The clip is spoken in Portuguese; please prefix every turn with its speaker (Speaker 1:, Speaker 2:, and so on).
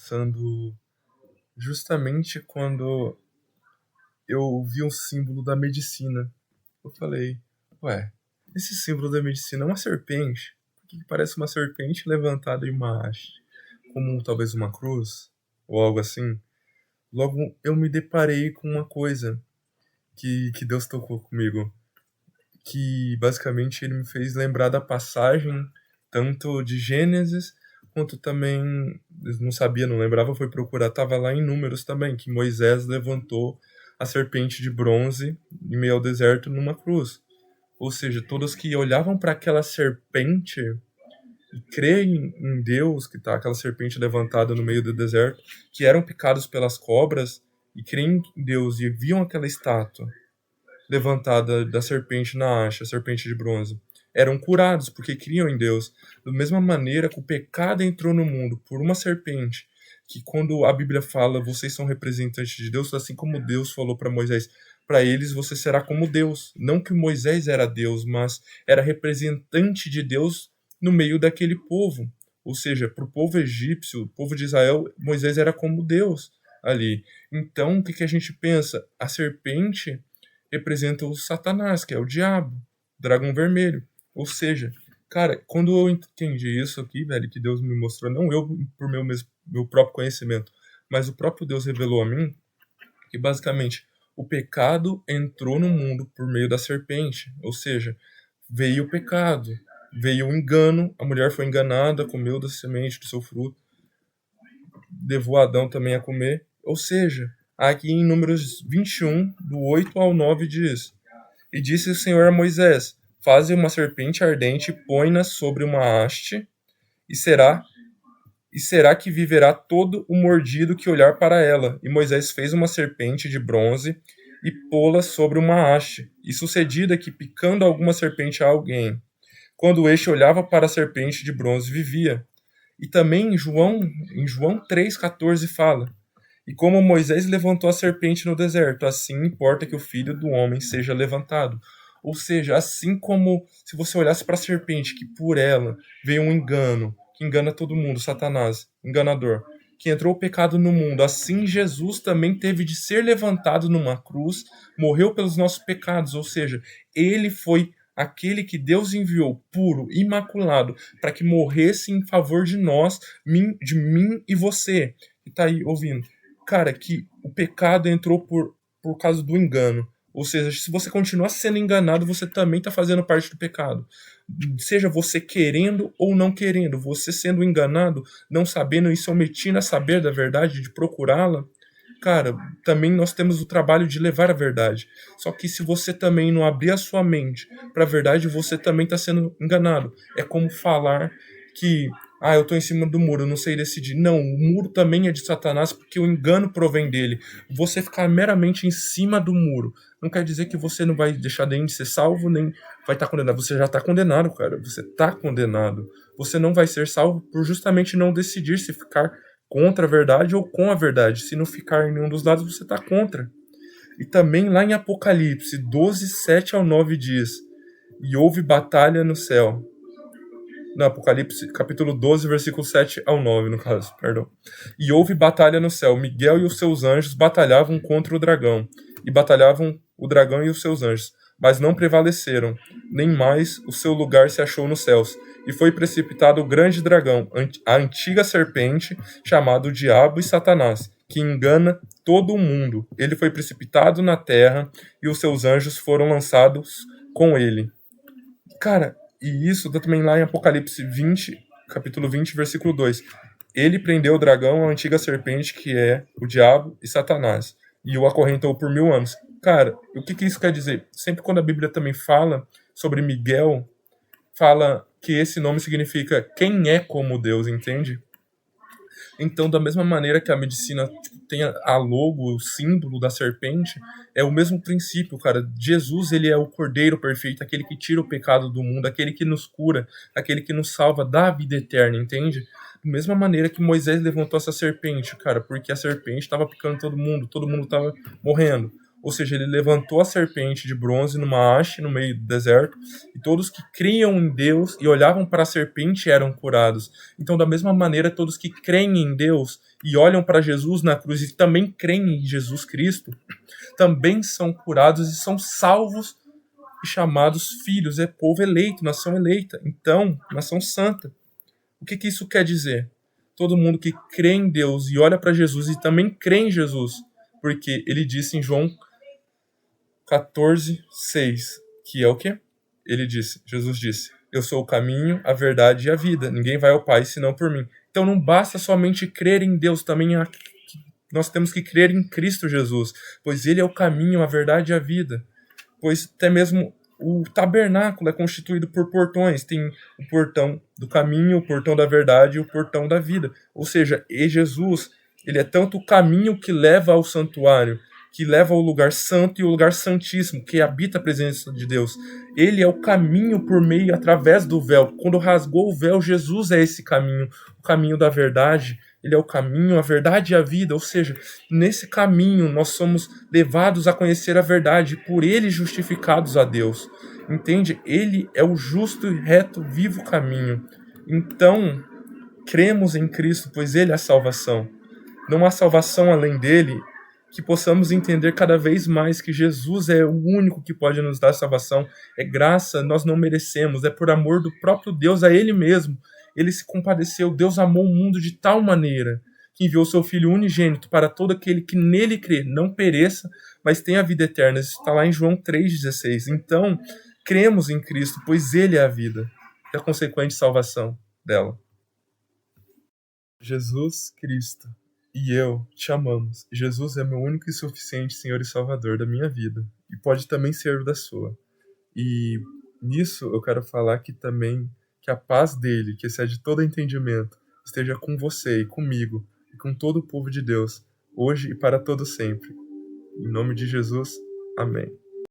Speaker 1: pensando justamente quando eu vi um símbolo da medicina. Eu falei, ué, esse símbolo da medicina é uma serpente? Por que parece uma serpente levantada em uma haste? Como talvez uma cruz? Ou algo assim? Logo eu me deparei com uma coisa que Deus tocou comigo. Que basicamente ele me fez lembrar da passagem, tanto de Gênesis, quanto também, eu não sabia, não lembrava, foi procurar, estava lá em Números também, que Moisés levantou a serpente de bronze em meio ao deserto numa cruz. Ou seja, todos que olhavam para aquela serpente e creem em Deus, que está aquela serpente levantada no meio do deserto, que eram picados pelas cobras, e creem em Deus e viam aquela estátua levantada da serpente na haste, a serpente de bronze, eram curados porque criam em Deus. Da mesma maneira que o pecado entrou no mundo por uma serpente, que quando a Bíblia fala, vocês são representantes de Deus, assim como Deus falou para Moisés, para eles você será como Deus. Não que Moisés era Deus, mas era representante de Deus no meio daquele povo. Ou seja, para o povo egípcio, o povo de Israel, Moisés era como Deus ali. Então, o que a gente pensa? A serpente representa o Satanás, que é o diabo, o dragão vermelho. Ou seja, cara, quando eu entendi isso aqui, velho, que Deus me mostrou, não eu por meu próprio conhecimento, mas o próprio Deus revelou a mim, que basicamente o pecado entrou no mundo por meio da serpente. Ou seja, veio o pecado, veio o engano, a mulher foi enganada, comeu da semente do seu fruto, levou Adão também a comer. Ou seja, aqui em Números 21, do 8 ao 9 diz: E disse o Senhor a Moisés: Faze uma serpente ardente e põe-na sobre uma haste, e será que viverá todo o mordido que olhar para ela. E Moisés fez uma serpente de bronze e pô-la sobre uma haste. E sucedida que, picando alguma serpente a alguém, quando este olhava para a serpente de bronze, vivia. E também em João 3,14 fala: E como Moisés levantou a serpente no deserto, assim importa que o filho do homem seja levantado. Ou seja, assim como se você olhasse para a serpente, que por ela veio um engano, que engana todo mundo, Satanás, enganador, que entrou o pecado no mundo, assim Jesus também teve de ser levantado numa cruz, morreu pelos nossos pecados, ou seja, ele foi aquele que Deus enviou puro, imaculado, para que morresse em favor de nós, de mim e você, que está aí ouvindo. Cara, que o pecado entrou por causa do engano. Ou seja, se você continuar sendo enganado, você também está fazendo parte do pecado. Seja você querendo ou não querendo, você sendo enganado, não sabendo e se omitindo a saber da verdade, de procurá-la, cara, também nós temos o trabalho de levar a verdade. Só que se você também não abrir a sua mente para a verdade, você também está sendo enganado. É como falar que eu estou em cima do muro, eu não sei decidir. Não, o muro também é de Satanás porque o engano provém dele. Você ficar meramente em cima do muro não quer dizer que você não vai deixar nem de ser salvo, nem vai estar condenado. Você já está condenado, cara. Você está condenado. Você não vai ser salvo por justamente não decidir se ficar contra a verdade ou com a verdade. Se não ficar em nenhum dos lados, você está contra. E também lá em Apocalipse 12, 7 ao 9 diz: E houve batalha no céu. No Apocalipse, capítulo 12, versículo 7 ao 9, no caso, perdão. E houve batalha no céu. Miguel e os seus anjos batalhavam contra o dragão. E batalhavam o dragão e os seus anjos. Mas não prevaleceram. Nem mais o seu lugar se achou nos céus. E foi precipitado o grande dragão, a antiga serpente, chamado Diabo e Satanás, que engana todo o mundo. Ele foi precipitado na terra e os seus anjos foram lançados com ele. Cara, e isso tá também lá em Apocalipse 20, capítulo 20, versículo 2. Ele prendeu o dragão, a antiga serpente, que é o diabo e Satanás, e o acorrentou por 1000 anos. Cara, o que isso quer dizer? Sempre quando a Bíblia também fala sobre Miguel, fala que esse nome significa quem é como Deus, entende? Então, da mesma maneira que a medicina tem a logo, o símbolo da serpente, é o mesmo princípio, cara. Jesus, ele é o Cordeiro perfeito, aquele que tira o pecado do mundo, aquele que nos cura, aquele que nos salva da vida eterna, entende? Da mesma maneira que Moisés levantou essa serpente, cara, porque a serpente estava picando todo mundo estava morrendo. Ou seja, ele levantou a serpente de bronze numa haste no meio do deserto, e todos que criam em Deus e olhavam para a serpente eram curados. Então, da mesma maneira, todos que creem em Deus e olham para Jesus na cruz e também creem em Jesus Cristo, também são curados e são salvos e chamados filhos, é povo eleito, nação eleita, então, nação santa. O que isso quer dizer? Todo mundo que crê em Deus e olha para Jesus e também crê em Jesus, porque ele disse em João 14:6, que é o quê? Jesus disse, eu sou o caminho, a verdade e a vida. Ninguém vai ao Pai senão por mim. Então não basta somente crer em Deus, também nós temos que crer em Cristo Jesus, pois ele é o caminho, a verdade e a vida. Pois até mesmo o tabernáculo é constituído por portões. Tem o portão do caminho, o portão da verdade e o portão da vida. Ou seja, Jesus, ele é tanto o caminho que leva ao santuário, que leva ao lugar santo e o lugar santíssimo, que habita a presença de Deus. Ele é o caminho por meio, através do véu. Quando rasgou o véu, Jesus é esse caminho, o caminho da verdade. Ele é o caminho, a verdade e a vida. Ou seja, nesse caminho nós somos levados a conhecer a verdade, por ele justificados a Deus. Entende? Ele é o justo e reto, vivo caminho. Então, cremos em Cristo, pois ele é a salvação. Não há salvação além dele. Que possamos entender cada vez mais que Jesus é o único que pode nos dar salvação. É graça, nós não merecemos. É por amor do próprio Deus a ele mesmo. Ele se compadeceu. Deus amou o mundo de tal maneira que enviou seu Filho unigênito para todo aquele que nele crê, não pereça, mas tenha a vida eterna. Isso está lá em João 3,16. Então, cremos em Cristo, pois ele é a vida e a consequente salvação dela. Jesus Cristo e eu te amamos. Jesus é meu único e suficiente Senhor e Salvador da minha vida. E pode também ser o da sua. E nisso eu quero falar que também que a paz dele, que excede todo entendimento, esteja com você e comigo e com todo o povo de Deus, hoje e para todo sempre. Em nome de Jesus, amém.